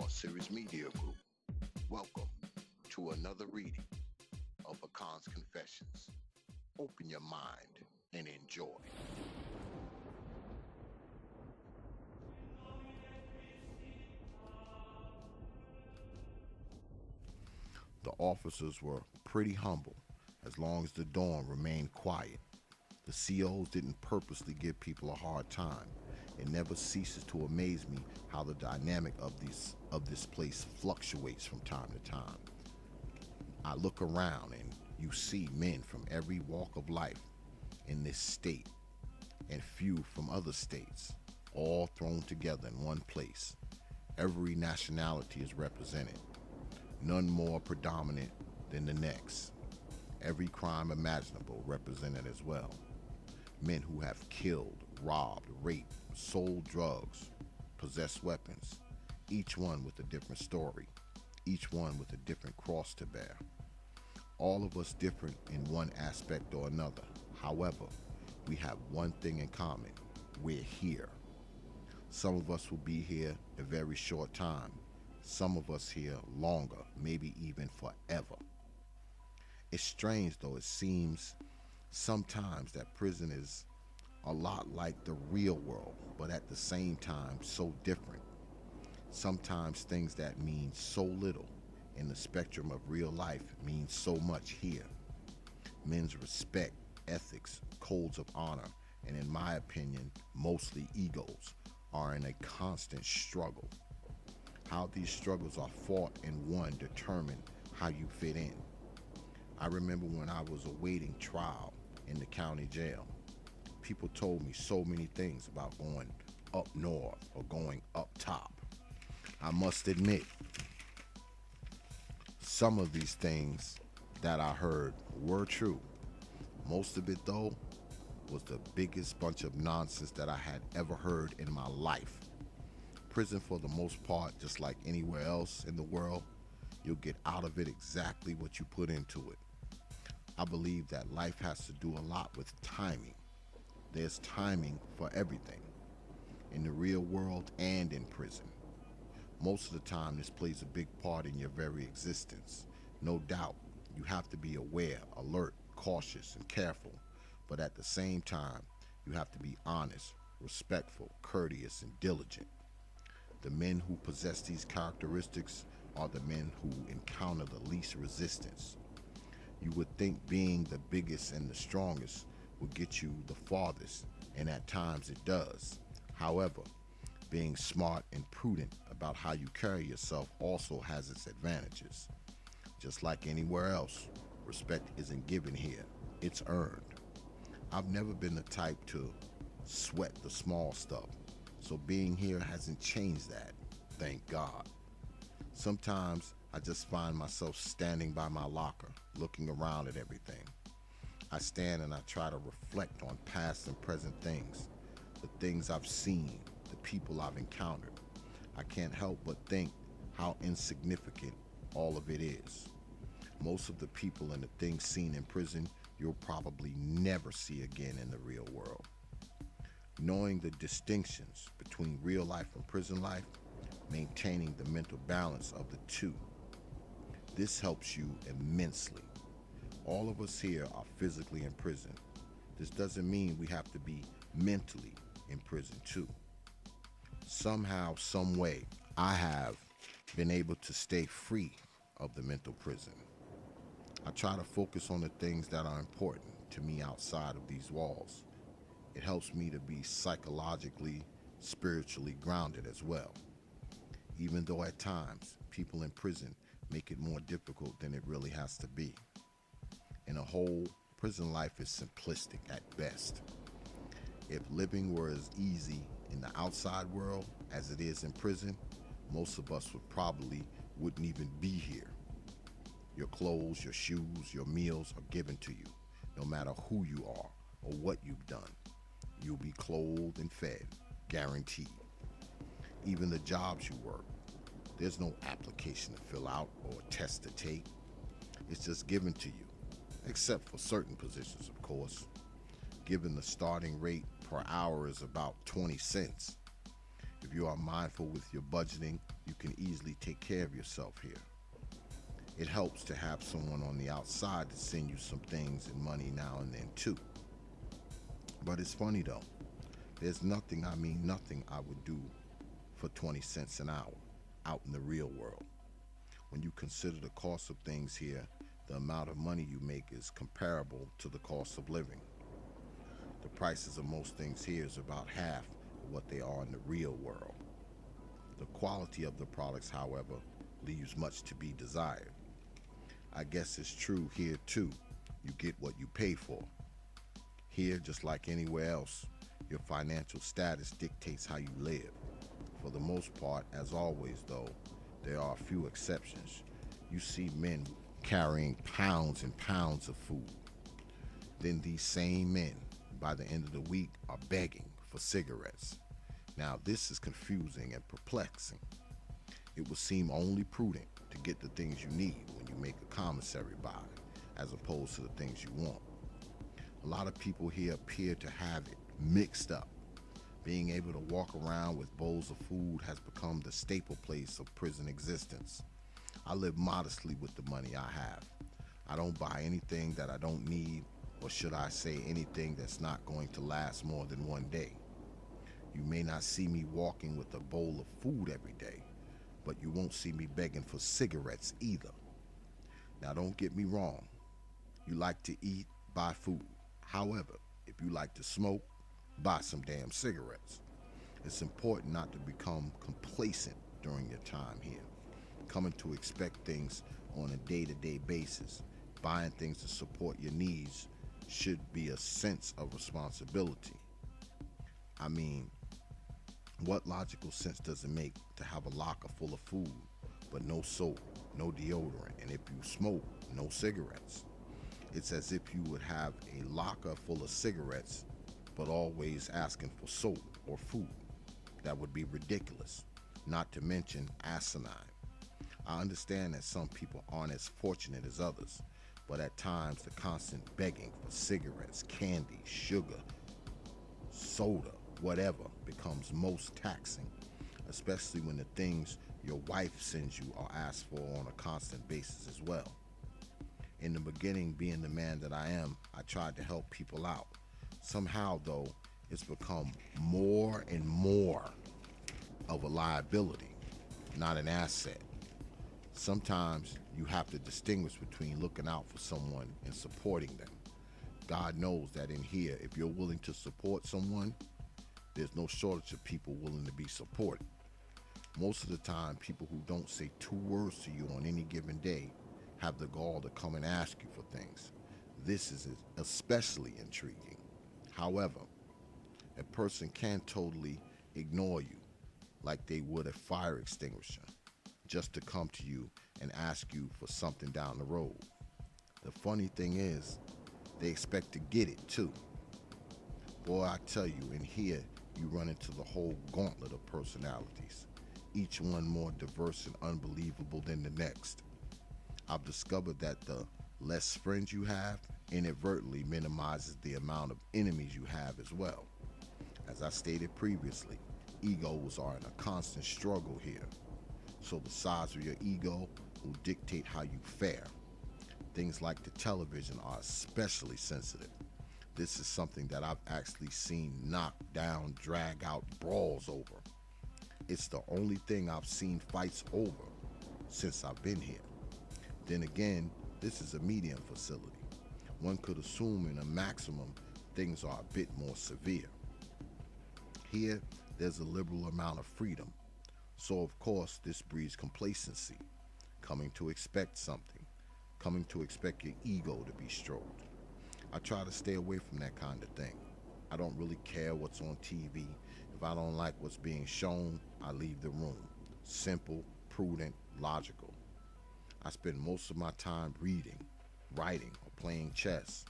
Series Media Group. Welcome to another reading of Akan's Confessions. Open your mind and enjoy. The officers were pretty humble as long as the dorm remained quiet. The COs didn't purposely give people a hard time. It never ceases to amaze me how the dynamic of this place fluctuates from time to time. I look around and you see men from every walk of life in this state and few from other states, all thrown together in one place. Every nationality is represented, none more predominant than the next. Every crime imaginable represented as well. Men who have killed, robbed, raped, sold drugs, possessed weapons, each one with a different story, each one with a different cross to bear. All of us different in one aspect or another. However, we have one thing in common. We're here. Some of us will be here a very short time. Some of us here longer, maybe even forever. It's strange though, it seems sometimes that prison is a lot like the real world, but at the same time so different. Sometimes things that mean so little in the spectrum of real life mean so much here. Men's respect, ethics, codes of honor, and in my opinion, mostly egos, are in a constant struggle. How these struggles are fought and won determine how you fit in. I remember when I was awaiting trial in the county jail, people told me so many things about going up north or going up top. I must admit, some of these things that I heard were true. Most of it, though, was the biggest bunch of nonsense that I had ever heard in my life. Prison, for the most part, just like anywhere else in the world, you'll get out of it exactly what you put into it. I believe that life has to do a lot with timing. There's timing for everything, in the real world and in prison. Most of the time, this plays a big part in your very existence. No doubt, you have to be aware, alert, cautious, and careful, but at the same time, you have to be honest, respectful, courteous, and diligent. The men who possess these characteristics are the men who encounter the least resistance. You would think being the biggest and the strongest would get you the farthest, and at times it does. However, being smart and prudent about how you carry yourself also has its advantages. Just like anywhere else, respect isn't given here, it's earned. I've never been the type to sweat the small stuff, so being here hasn't changed that, thank God. Sometimes I just find myself standing by my locker, looking around at everything. I stand and I try to reflect on past and present things, the things I've seen, the people I've encountered. I can't help but think how insignificant all of it is. Most of the people and the things seen in prison, you'll probably never see again in the real world. Knowing the distinctions between real life and prison life, maintaining the mental balance of the two, this helps you immensely. All of us here are physically in prison. This doesn't mean we have to be mentally in prison too. Somehow, some way, I have been able to stay free of the mental prison. I try to focus on the things that are important to me outside of these walls. It helps me to be psychologically, spiritually grounded as well. Even though at times, people in prison make it more difficult than it really has to be. In a whole, prison life is simplistic at best. If living were as easy in the outside world as it is in prison, most of us wouldn't even be here. Your clothes, your shoes, your meals are given to you, no matter who you are or what you've done. You'll be clothed and fed, guaranteed. Even the jobs you work, there's no application to fill out or a test to take. It's just given to you, except for certain positions, of course. Given the starting rate per hour is about 20 cents. If you are mindful with your budgeting, you can easily take care of yourself here. It helps to have someone on the outside to send you some things and money now and then too. But it's funny though, there's nothing, I mean nothing, I would do for 20 cents an hour out in the real world. When you consider the cost of things here, the amount of money you make is comparable to the cost of living. The prices of most things here is about half of what they are in the real world. The quality of the products, however, leaves much to be desired. I guess it's true here too. You get what you pay for. Here, just like anywhere else, your financial status dictates how you live. For the most part, as always though, there are a few exceptions. You see men carrying pounds and pounds of food. Then these same men, by the end of the week, are begging for cigarettes. Now this is confusing and perplexing. It would seem only prudent to get the things you need when you make a commissary buy, as opposed to the things you want. A lot of people here appear to have it mixed up. Being able to walk around with bowls of food has become the staple place of prison existence. I live modestly with the money I have. I don't buy anything that I don't need, or should I say anything that's not going to last more than one day. You may not see me walking with a bowl of food every day, but you won't see me begging for cigarettes either. Now don't get me wrong. You like to eat, buy food. However, if you like to smoke, buy some damn cigarettes. It's important not to become complacent during your time here. Coming to expect things on a day-to-day basis, buying things to support your needs should be a sense of responsibility. I mean, what logical sense does it make to have a locker full of food, but no soap, no deodorant, and if you smoke, no cigarettes? It's as if you would have a locker full of cigarettes, but always asking for soap or food. That would be ridiculous, not to mention asinine. I understand that some people aren't as fortunate as others, but at times the constant begging for cigarettes, candy, sugar, soda, whatever becomes most taxing, especially when the things your wife sends you are asked for on a constant basis as well. In the beginning, being the man that I am, I tried to help people out. Somehow though, it's become more and more of a liability, not an asset. Sometimes you have to distinguish between looking out for someone and supporting them. God knows that in here, if you're willing to support someone, there's no shortage of people willing to be supported. Most of the time, people who don't say two words to you on any given day have the gall to come and ask you for things. This is especially intriguing. However, a person can totally ignore you like they would a fire extinguisher, just to come to you and ask you for something down the road. The funny thing is, they expect to get it too. Boy, I tell you, in here, you run into the whole gauntlet of personalities, each one more diverse and unbelievable than the next. I've discovered that the less friends you have inadvertently minimizes the amount of enemies you have as well. As I stated previously, egos are in a constant struggle here. So the size of your ego will dictate how you fare. Things like the television are especially sensitive. This is something that I've actually seen knocked down, drag out brawls over. It's the only thing I've seen fights over since I've been here. Then again, this is a medium facility. One could assume in a maximum, things are a bit more severe. Here, there's a liberal amount of freedom. So of course, this breeds complacency, coming to expect something, coming to expect your ego to be stroked. I try to stay away from that kind of thing. I don't really care what's on TV. If I don't like what's being shown, I leave the room. Simple, prudent, logical. I spend most of my time reading, writing, or playing chess.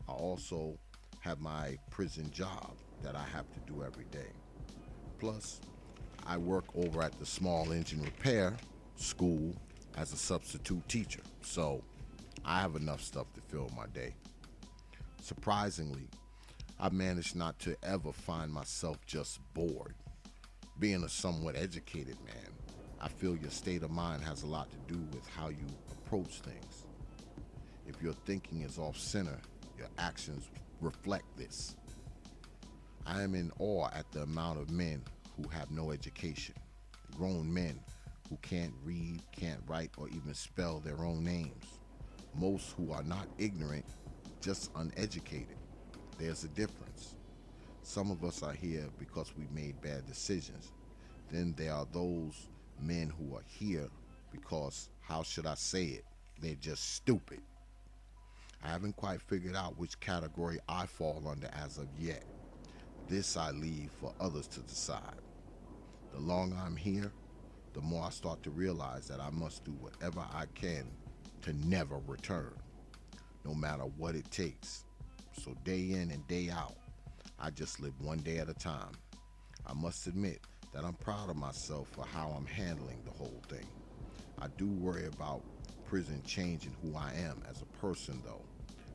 I also have my prison job that I have to do every day. Plus, I work over at the small engine repair school as a substitute teacher, so I have enough stuff to fill my day. Surprisingly, I've managed not to ever find myself just bored. Being a somewhat educated man, I feel your state of mind has a lot to do with how you approach things. If your thinking is off center, your actions reflect this. I am in awe at the amount of men who have no education, grown men who can't read, can't write, or even spell their own names. Most who are not ignorant, just uneducated. There's a difference. Some of us are here because we made bad decisions. Then there are those men who are here because, how should I say it, they're just stupid. I haven't quite figured out which category I fall under as of yet. This I leave for others to decide. The longer I'm here, the more I start to realize that I must do whatever I can to never return, no matter what it takes. So day in and day out, I just live one day at a time. I must admit that I'm proud of myself for how I'm handling the whole thing. I do worry about prison changing who I am as a person though.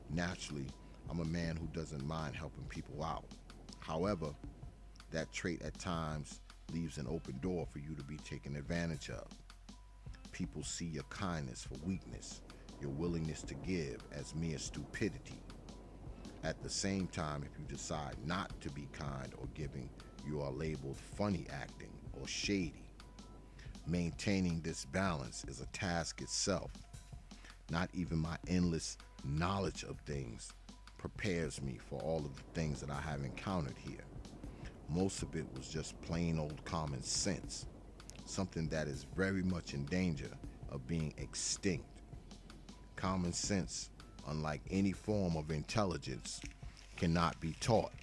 Naturally, I'm a man who doesn't mind helping people out. However, that trait at times leaves an open door for you to be taken advantage of. People see your kindness for weakness, your willingness to give as mere stupidity. At the same time, if you decide not to be kind or giving, you are labeled funny acting or shady. Maintaining this balance is a task itself. Not even my endless knowledge of things prepares me for all of the things that I have encountered here. Most of it was just plain old common sense, something that is very much in danger of being extinct. Common sense, unlike any form of intelligence, cannot be taught.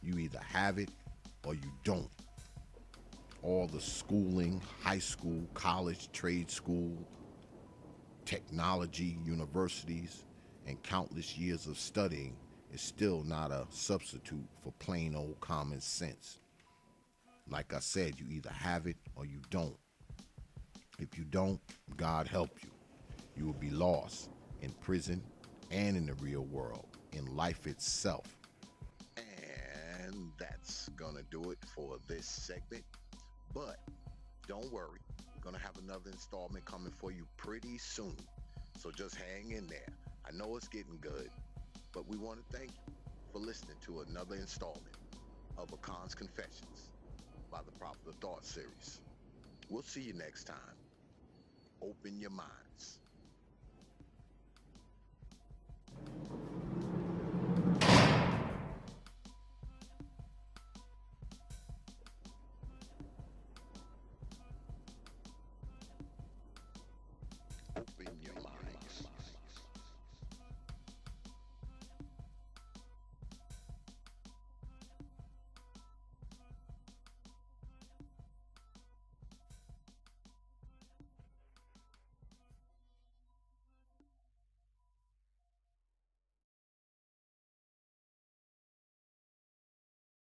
You either have it or you don't. All the schooling, high school, college, trade school, technology, universities, and countless years of studying is still not a substitute for plain old common sense. Like I said, you either have it or you don't. If you don't, God help you. You will be lost in prison and in the real world, in life itself. And that's gonna do it for this segment. But don't worry, we're gonna have another installment coming for you pretty soon. So just hang in there. I know it's getting good, but we want to thank you for listening to another installment of Akan's Confessions by the Popular Thought series. We'll see you next time. Open your minds.